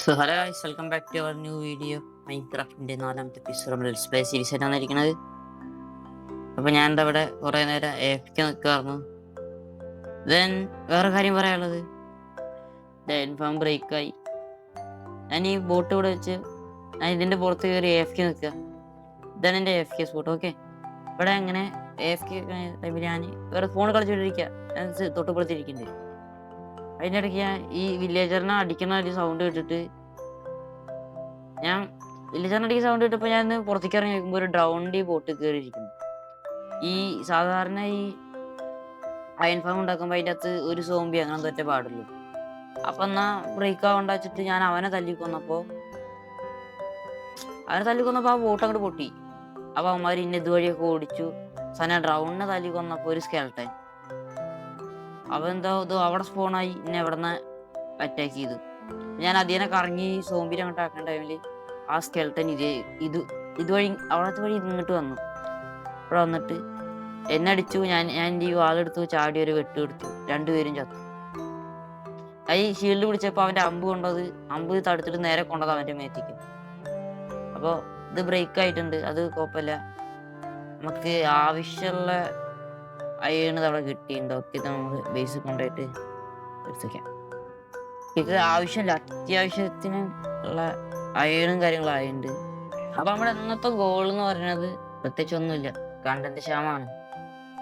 So hello guys, welcome back to our new video. മൈൻക്രാഫ്റ്റിൻ്റെ 4ാമത്തെ episode നമ്മൾ display series ആയിട്ടാണ് ഇരിക്കുന്നത്. അപ്പോൾ ഞാൻ എന്താ ഇവിടെ കുറേ നേരം AFK നിൽക്കുമായിരുന്നു. ദെൻ വേറെ കാര്യം പറയാനുള്ളത്, ഇൻഫാം ബ്രേക്കായി. ഞാൻ ഈ ബോട്ട് ഇവിടെ വെച്ച് ഞാൻ ഇതിൻ്റെ പുറത്ത് കയറി AFK നിൽക്കുക. ഇതാണ് എൻ്റെ AFK സ്പോട്ട്. ഓക്കെ, ഇവിടെ അങ്ങനെ AFK ടൈമിൽ ഞാൻ വേറെ ഫോൺ കളിച്ചുകൊണ്ടിരിക്കുക. ഞാൻ തൊട്ടുപുറത്തിരിക്കുന്നുണ്ട്. അതിൻ്റെ ഇടയ്ക്ക് ഞാൻ ഈ വില്ലേജറിനെ അടിക്കുന്ന ഒരു സൗണ്ട് കേട്ടിട്ട് ഞാൻ കേട്ടപ്പോൾ ഞാൻ പുറത്തേക്ക് ഇറങ്ങി നോക്കുമ്പോൾ ഒരു ഡ്രൗണ്ടി ബോട്ട് കയറിയിരിക്കുന്നു. ഈ സാധാരണ ഈ അയൺ ഫാം ഉണ്ടാക്കുമ്പോൾ അതിൻ്റെ അകത്ത് ഒരു സോംബി അങ്ങനെ തൊറ്റേ പാടുള്ളൂ. അപ്പം എന്നാൽ ബ്രേക്ക് ആവണ്ട വെച്ചിട്ട് ഞാൻ അവനെ തല്ലിക്കൊന്നപ്പോൾ ആ ബോട്ട് അങ്ങോട്ട് പൊട്ടി. അപ്പോൾ അവന്മാർ ഇന്ന ഇതുവഴിയൊക്കെ ഓടിച്ചു. സാധനം ഡ്രൗണിനെ തല്ലിക്കൊന്നപ്പോൾ ഒരു സ്കെൽട്ടൻ അവൻ എന്തോ അവിടെ സ്പോണായി എന്നെ എവിടെ നിന്ന് അറ്റാക്ക് ചെയ്തു. ഞാൻ അതിനെ കറങ്ങി സോംബിനെ അങ്ങോട്ട് ആക്കുന്ന ടൈമിൽ ആ സ്കെൽട്ടൻ ഇതുവഴി അവിടത്തെ വഴി ഇങ്ങോട്ട് വന്നു. ഇവിടെ വന്നിട്ട് എന്നെ അടിച്ചു. ഞാൻ എൻ്റെ ഈ വാളെടുത്തു, ചാടി ഒരു വെട്ട് കൊടുത്തു. രണ്ടുപേരും ചത്തു. ഈ ഷീൽഡ് പിടിച്ചപ്പോൾ അവൻ്റെ അമ്പ് തടുത്തിട്ട് നേരെ കൊണ്ടത് അവൻ്റെ മേത്തേക്ക്. അപ്പോൾ ഇത് ബ്രേക്ക് ആയിട്ടുണ്ട്, അത് കുഴപ്പമില്ല. നമുക്ക് ആവശ്യമുള്ള അയണ് അവിടെ കിട്ടിയിട്ടുണ്ട്. ഒക്കെ നമ്മൾ ബേസ് കൊണ്ടുപോയിട്ട് എടുത്തേക്കാം. ഇത് ആവശ്യമില്ല, അത്യാവശ്യത്തിന് ഉള്ള അയണും കാര്യങ്ങളും ആയിട്ടുണ്ട്. അപ്പൊ നമ്മുടെ ഇന്നത്തെ ഗോൾ എന്ന് പറയുന്നത് പ്രത്യേകിച്ചൊന്നുമില്ല, കണ്ടന്റ് ക്ഷാമാണ്.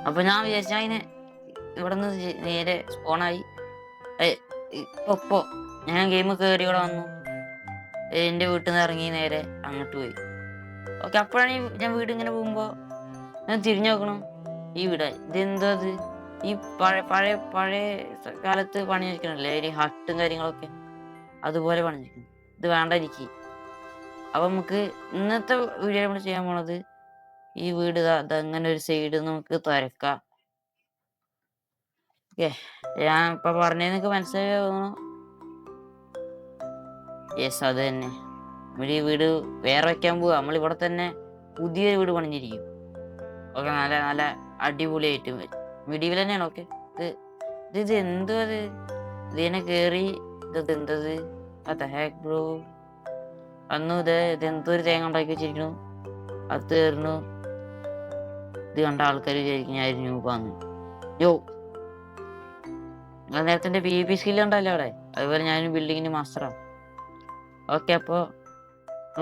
അപ്പൊ ഞാൻ വിചാരിച്ചു അതിനെ ഇവിടെ നിന്ന് നേരെ സ്പോണായി. ഇപ്പൊ ഞാൻ ഗെയിം കയറി ഇവിടെ വന്നു, എൻ്റെ വീട്ടിൽ നിന്ന് ഇറങ്ങി നേരെ അങ്ങോട്ട് പോയി. ഓക്കെ, അപ്പോഴാണ് ഞാൻ വീട് ഇങ്ങനെ പോകുമ്പോ ഞാൻ തിരിഞ്ഞു നോക്കണം. ഈ വീട് ഇതെന്തോ അത് ഈ പഴയ കാലത്ത് പണി വെക്കണല്ലേ, ഈ ഹട്ടും കാര്യങ്ങളൊക്കെ അതുപോലെ പണി വെക്കണം. ഇത് വേണ്ട എനിക്ക്. അപ്പൊ നമുക്ക് ഇന്നത്തെ വീഡിയോ നമ്മൾ ചെയ്യാൻ പോണത് ഈ വീട് അതങ്ങനെ ഒരു സൈഡ് നമുക്ക് തുരക്കാം. ഓക്കെ, ഞാൻ ഇപ്പൊ പറഞ്ഞത് മനസ്സിലായി തോന്നുന്നു. യെസ്, അത് തന്നെ. നമ്മൾ ഈ വീട് വേറെ വെക്കാൻ പോവുക. നമ്മളിവിടെ തന്നെ പുതിയൊരു വീട് പണിഞ്ഞിരിക്കും. ഓക്കെ, നല്ല നല്ല അടിപൊളിയായിട്ട് മിഡീവിൽ തന്നെയാണ്. ഓക്കെ, ഇത് എന്തോ അത് ഇതിനെ കയറി ഇതെന്തത് ഹാക്ക് ബ്രോ അന്നു ഇതെന്തോ ഒരു തേങ്ങ ഉണ്ടാക്കി വെച്ചിരിക്കണു. അത് കയറുന്നു. ഇത് കണ്ട ആൾക്കാർ വിചാരിക്കും ഞാൻ ന്യൂബാന്ന്. നേരത്തെ എൻ്റെ PvP സ്കില്ല് ഉണ്ടല്ലോ അവിടെ, അതുപോലെ ഞാനും ബിൽഡിങ്ങിന് മാസ്റ്ററാണ്. ഓക്കെ, അപ്പോൾ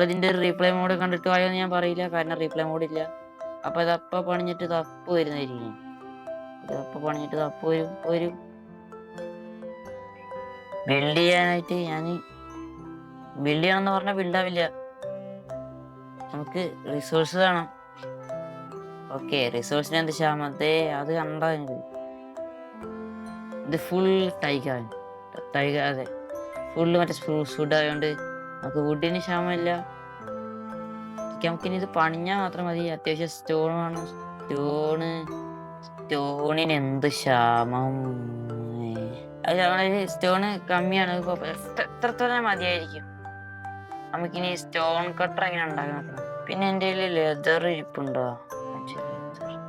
ഇതിൻ്റെ ഒരു റീപ്ലേ മോഡ് കണ്ടിട്ട് പോയോന്ന് ഞാൻ പറയില്ല, കാരണം റീപ്ലേ മോഡ് ഇല്ല. അപ്പൊ ഇതപ്പ പണിഞ്ഞിട്ട് തപ്പ് വരുന്നതായിരിക്കും. ഇതപ്പ പണിഞ്ഞിട്ട് തപ്പ് വരും. ബിൽഡ് ചെയ്യാനായിട്ട് ബിൽഡ് ചെയ്യണമെന്ന് പറഞ്ഞാൽ ബിൽഡാവില്ല, നമുക്ക് റിസോഴ്സ് വേണം. ഓക്കെ, റിസോഴ്സിന് എന്ത് ക്ഷാമം? അത് കണ്ടാ ഇത് ഫുൾ ടൈഗ, അതെ, ഫുള്ള് മറ്റേ ഫുഡ് ആയതുകൊണ്ട് നമുക്ക് വുഡിന് ക്ഷാമമില്ല. നമുക്കിനി ഇത് പണിഞ്ഞാൽ മാത്രം മതി. അത്യാവശ്യം സ്റ്റോൺ വേണം. സ്റ്റോണിന് എന്ത് ക്ഷാമം? സ്റ്റോണ് കമ്മിയാണ്, എത്രത്തോളം മതിയായിരിക്കും. നമുക്കിനി സ്റ്റോൺ കട്ടർ എങ്ങനെ ഉണ്ടാക്കാൻ. പിന്നെ എൻ്റെ കയ്യിൽ ലെതർ ഇരിപ്പുണ്ടോ?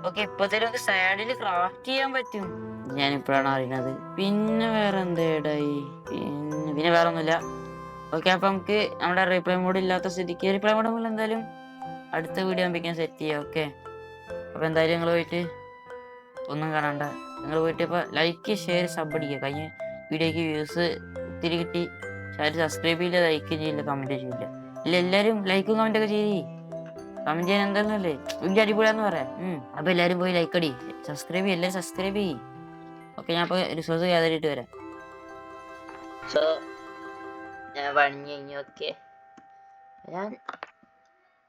ഓക്കെ, ഇപ്പത്തേലും നമുക്ക് സൈഡിൽ ക്രാഫ്റ്റ് ചെയ്യാൻ പറ്റും. ഞാനിപ്പോഴാണ് അറിയുന്നത്. പിന്നെ വേറെ എന്തേടായി? പിന്നെ വേറെ ഒന്നുമില്ല. ഓക്കെ, അപ്പൊ നമുക്ക് നമ്മുടെ റീപ്ലൈ മോഡ് ഇല്ലാത്ത സ്ഥിതിക്ക് റീപ്ലൈ മോഡ് നമ്മൾ എന്തായാലും അടുത്ത വീഡിയോ ആകുമ്പോഴേക്കും സെറ്റ് ചെയ്യാം. ഓക്കെ, അപ്പൊ എന്തായാലും നിങ്ങൾ പോയിട്ട് ഒന്നും കാണണ്ട, നിങ്ങൾ പോയിട്ട് ഇപ്പൊ ലൈക്ക്, ഷെയർ, സബ് അടിക്കുക. കഴിഞ്ഞ വീഡിയോക്ക് വ്യൂസ് ഒത്തിരി കിട്ടി. ആരും സബ്സ്ക്രൈബ് ചെയ്യില്ല, ലൈക്ക് ചെയ്യില്ല, കമന്റ് ചെയ്യില്ല. ഇല്ല, എല്ലാവരും ലൈക്കും കമന്റ് ഒക്കെ ചെയ്യ്. കമന്റ് ചെയ്യാൻ എന്തായിരുന്നല്ലേ വലിയ അടിപൊളിയാന്ന് പറയാം. അപ്പൊ എല്ലാവരും പോയി ലൈക്ക് അടി, സബ്സ്ക്രൈബ് ചെയ്യും, എല്ലാവരും സബ്സ്ക്രൈബ് ചെയ്യും. ഓക്കെ, ഞാൻ ഇപ്പൊ റിസോഴ്സ് ഗ്യാതറിയിട്ട് വരാം. സോ ഞാൻ പണി കഴിഞ്ഞു. ഓക്കെ, ഞാൻ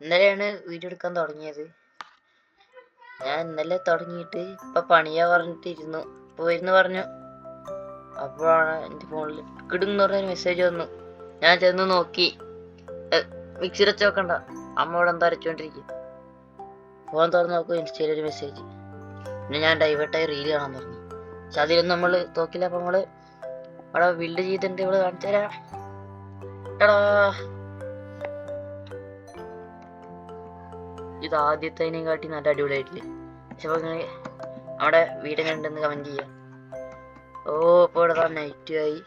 ഇന്നലെയാണ് വീഡിയോ എടുക്കാൻ തുടങ്ങിയത്. ഞാൻ ഇന്നലെ തുടങ്ങിയിട്ട് ഇപ്പൊ പണിയാ പറഞ്ഞിട്ടിരുന്നു. ഇപ്പൊ വരുന്നു പറഞ്ഞു. അപ്പോഴാണ് എൻ്റെ ഫോണിൽ കിടുന്ന് പറഞ്ഞൊരു മെസ്സേജ് വന്നു. ഞാൻ ചെന്ന് നോക്കി, മിക്സി വെച്ച് നോക്കണ്ട, അമ്മ ഇവിടെ എന്താ അരച്ചോണ്ടിരിക്കും. ഫോൺ തുറന്ന് നോക്കും, ഇൻസ്റ്റയിലൊരു മെസ്സേജ്. പിന്നെ ഞാൻ ഡൈവേർട്ടായി റീൽ കാണാൻ തുടങ്ങി. പക്ഷെ അതിലൊന്നും നമ്മള് തോക്കില്ല. അപ്പൊ നമ്മള് അവിടെ ബിൽഡ് ചെയ്തിട്ടുണ്ട്. ഇവിടെ കാണിച്ചു തരാം. ഇത് ആദ്യത്തേനെയും കാട്ടി നല്ല അടിപൊളിയായിട്ടില്ലേ? പക്ഷെ അപ്പൊ ഇങ്ങനെ അവിടെ വീട് കണ്ടെന്ന് കമന്റ് ചെയ്യാം. ഓ, ഇപ്പൊ ഇവിടെ നൈറ്റ് ആയി.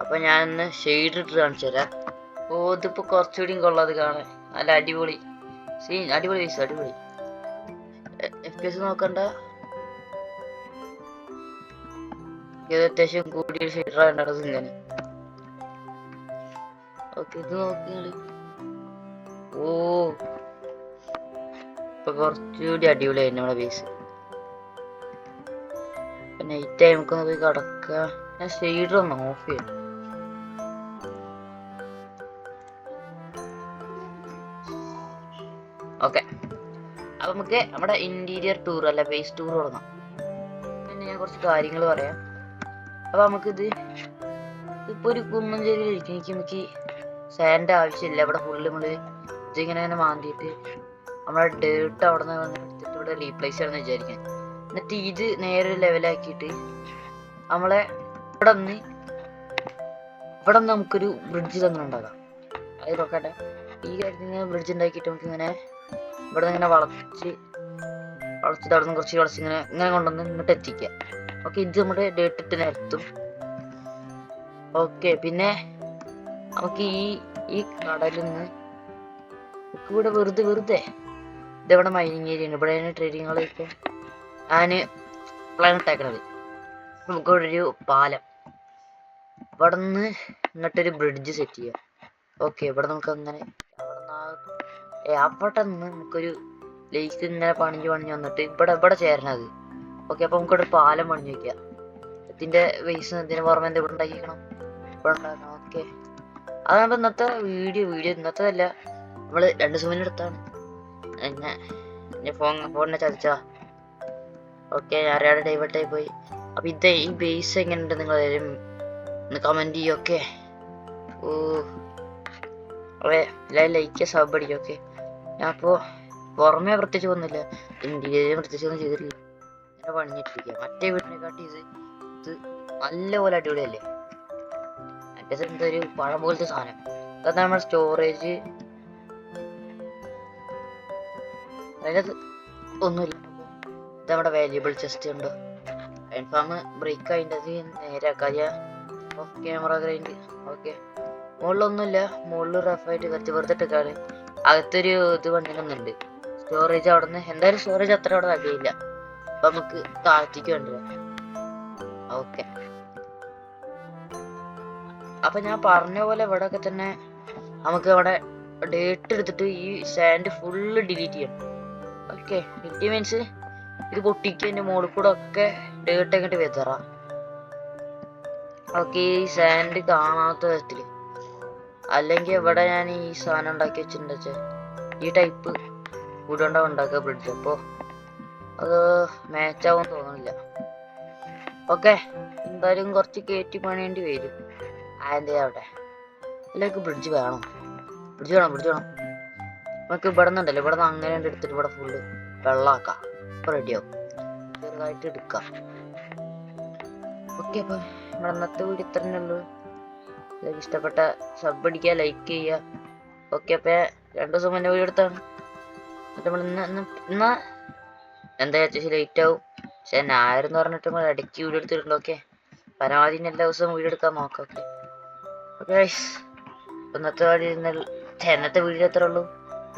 അപ്പൊ ഞാനൊന്ന് ഷെയ്ഡ് ഇട്ട് കാണിച്ചു തരാം. ഓ ഇതിപ്പോ കുറച്ചുകൂടിയും കൊള്ളാത് കാണാൻ. നല്ല അടിപൊളി സീൻ, അടിപൊളി പീസ്, അടിപൊളി. FPS നോക്കണ്ട, ഇത് അത്യാവശ്യം കൂടിയ ഷെയ്ഡറാണ് ഇങ്ങനെ. ഓക്കെ ഇത് നോക്കിയാല് ഓ ഇപ്പൊ കുറച്ചുകൂടി അടിപൊളിയായി നമ്മളെ ബേസ്. നൈറ്റ് ആയി നമുക്കൊന്ന് പോയി കിടക്ക. ഞാൻ ഷെയ്ഡർ ഒന്ന് ഓഫ് ചെയ്യാം. ഓക്കെ അപ്പൊ നമുക്ക് നമ്മുടെ ഇന്റീരിയർ ടൂർ അല്ല ബേസ് ടൂർ തുടങ്ങാം. പിന്നെ ഞാൻ കുറച്ച് കാര്യങ്ങൾ പറയാം. അപ്പൊ നമുക്കിത് ഇപ്പൊ ഒരു കുന്നൻ ചെരിയിലിരിക്കും. നമുക്ക് സാൻഡ് ആവശ്യമില്ല. ഇവിടെ ഫുള്ള് നമ്മള് ഇതിങ്ങനെ മാന്തിയിട്ട് നമ്മളെ ഡേർട്ട് അവിടെ നിന്ന് എടുത്തിട്ട് ഇവിടെ റീപ്ലേസ് ചെയ്യണമെന്ന് വിചാരിക്കാൻ. എന്നിട്ട് ഇത് നേരെ ലെവലാക്കിയിട്ട് നമ്മളെ ഇവിടെ നിന്ന് നമുക്കൊരു ബ്രിഡ്ജ് തന്നെ ഉണ്ടാക്കാം. അത് നോക്കട്ടെ. ഈ കാര്യത്തിൽ ബ്രിഡ്ജ് ഉണ്ടാക്കിയിട്ട് നമുക്ക് ഇങ്ങനെ ഇവിടെ നിന്ന് ഇങ്ങനെ വളച്ചിട്ട് അവിടെ നിന്ന് കുറച്ച് വളച്ച് ഇങ്ങനെ കൊണ്ടുവന്ന് ഇങ്ങോട്ട് എത്തിക്കാം. ഓക്കെ ഇത് നമ്മുടെ ഡേട്ടിട്ട് നിരത്തും. ഓക്കെ പിന്നെ നമുക്ക് ഈ കടലിൽ നിന്ന് ഇവിടെ വെറുതെ ഇതെവിടെ മൈനിങ് ഏരിയ ഉണ്ട്. ഇവിടെയാണ് ട്രേഡിങ്ങുകളൊക്കെ ഞാന് പ്ലാൻ ഇട്ടേക്കണത്. നമുക്കിവിടെ ഒരു പാലം, ഇവിടെ നിന്ന് ഇങ്ങോട്ടൊരു ബ്രിഡ്ജ് സെറ്റ് ചെയ്യാം. ഓക്കെ ഇവിടെ നമുക്ക് അങ്ങനെ അവിടെ നിന്ന് നമുക്കൊരു ലേക്ക് ഇങ്ങനെ പണിഞ്ഞ് വന്നിട്ട് ഇവിടെ ചേരണത്. ഓക്കെ അപ്പൊ നമുക്കിവിടെ പാലം പണിഞ്ഞു വെക്കാം. ഇതിന്റെ ബേസ് ഇതിന് പുറമെ ഇവിടെ ഉണ്ടാക്കിക്കണം, ഇവിടെ ഉണ്ടാക്കണം. ഓക്കെ അതാണ് ഇന്നത്തെ വീഡിയോ. ഇന്നത്തേതല്ല, നമ്മള് 2 ദിവസം മുന്നേ എടുത്താണ്. ഫോണിനെ ചതിച്ചാ. ഓക്കെ ഞാൻ അറിയാതെ ഡൈവേർട്ടായി പോയി. അപ്പൊ ഈ ബേസ് എങ്ങനെയുണ്ട് നിങ്ങൾ ഒന്ന് കമന്റ് ചെയ്യും. ഓക്കെ ഓ അതെ എല്ലാവരും ലൈക്ക് സബ് അടിക്കും. ഓക്കെ ഞാൻ അപ്പോൾ പുറമേ പ്രത്യേകിച്ച് ഒന്നുമില്ല, ഇന്ത്യയിലും പ്രത്യേകിച്ച് ഒന്നും ചെയ്തിട്ടില്ല. ഇങ്ങനെ പണിഞ്ഞിട്ടിരിക്കുക. മറ്റേ വീട്ടിനെക്കാട്ടി ഇത് നല്ലപോലെ അടിപൊളിയല്ലേ. മറ്റേ എന്തൊരു പഴം പോലത്തെ സാധനം. അതാണ് നമ്മുടെ സ്റ്റോറേജ്. അതിനകത്ത് ഒന്നുമില്ല. ഇത് നമ്മുടെ വാല്യുബിൾ ചെസ്റ്റ് ഉണ്ടോ. കൺഫാം ബ്രേക്ക് ആയിട്ടത് നേരാക്കായ. Camera grind. ഓക്കെ മുകളിലൊന്നുമില്ല, മുകളിൽ റഫായിട്ട് കത്തി വെറുതെട്ടേക്കാണ്. അകത്തൊരു ഇത് വന്നിരുന്നുണ്ട് സ്റ്റോറേജ്. അവിടെ നിന്ന് എന്തായാലും സ്റ്റോറേജ് അത്ര അവിടെ കഴിയില്ല. അപ്പൊ നമുക്ക് താഴ്ത്തിക്ക് വേണ്ടില്ല. ഓക്കെ അപ്പൊ ഞാൻ പറഞ്ഞ പോലെ ഇവിടെ ഒക്കെ തന്നെ നമുക്ക് അവിടെ ഡേറ്റ് എടുത്തിട്ട് ഈ സാൻഡ് ഫുള്ള് ഡിലീറ്റ് ചെയ്യണം. ഓക്കെ ഡിലീറ്റ് മീൻസ് ഇത് പൊട്ടിക്കതിന്റെ മുകളിൽ കൂടെ ഒക്കെ ഡേട്ട് അങ്ങോട്ട് വെതറാം. ഓക്കെ ഈ സാൻഡ് കാണാത്ത വിധത്തില്. അല്ലെങ്കിൽ ഇവിടെ ഞാൻ ഈ സാധനം ഉണ്ടാക്കി വെച്ചിട്ടുണ്ട്, ഈ ടൈപ്പ് വീടുകൊണ്ടാ ഉണ്ടാക്കുക ബ്രിഡ്ജ്. അപ്പോ അത് മാച്ചാവും തോന്നുന്നില്ല. ഓക്കെ എന്തായാലും കുറച്ച് കയറ്റി പണിയേണ്ടി വരും. ആയന്തേ അവിടെ അല്ലെങ്കിൽ ബ്രിഡ്ജ് വേണം. നമുക്ക് ഇവിടെ നിന്നുണ്ടല്ലോ, ഇവിടെ നിന്ന് അങ്ങനെ എടുത്തിട്ട് ഇവിടെ ഫുള്ള് വെള്ളമാക്കാം. ഇപ്പൊ റെഡിയാവും. ചെറുതായിട്ട് എടുക്കാം. ഓക്കെ അപ്പൊ നമ്മുടെ ഇന്നത്തെ വീഡിയോ ഇത്ര തന്നെ ഉള്ളൂ. ഇഷ്ടപ്പെട്ട സബ് അടിക്കുക, ലൈക്ക് ചെയ്യുക. ഓക്കെ അപ്പൊ 2 ദിവസം മുന്നേ വീഡിയോ എടുത്താണ്. എന്നിട്ട് നമ്മൾ ഇന്ന് എന്താ അത്യാവശ്യം ലേറ്റ് ആവും. പക്ഷെ ഞായറെന്ന് പറഞ്ഞിട്ട് നമ്മൾ ഇടയ്ക്ക് വീഡിയോ എടുത്തിട്ടുണ്ട്. ഓക്കെ പരമാവധി എല്ലാ ദിവസവും വീഡിയോ എടുക്കാൻ നോക്കാം. ഓക്കെ ഓക്കെ ഇന്നത്തെ വീഡിയോ അത്രേ ഉള്ളൂ.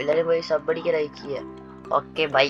എല്ലാവരും പോയി സബ് അടിക്കുക, ലൈക്ക് ചെയ്യുക. Okay bye.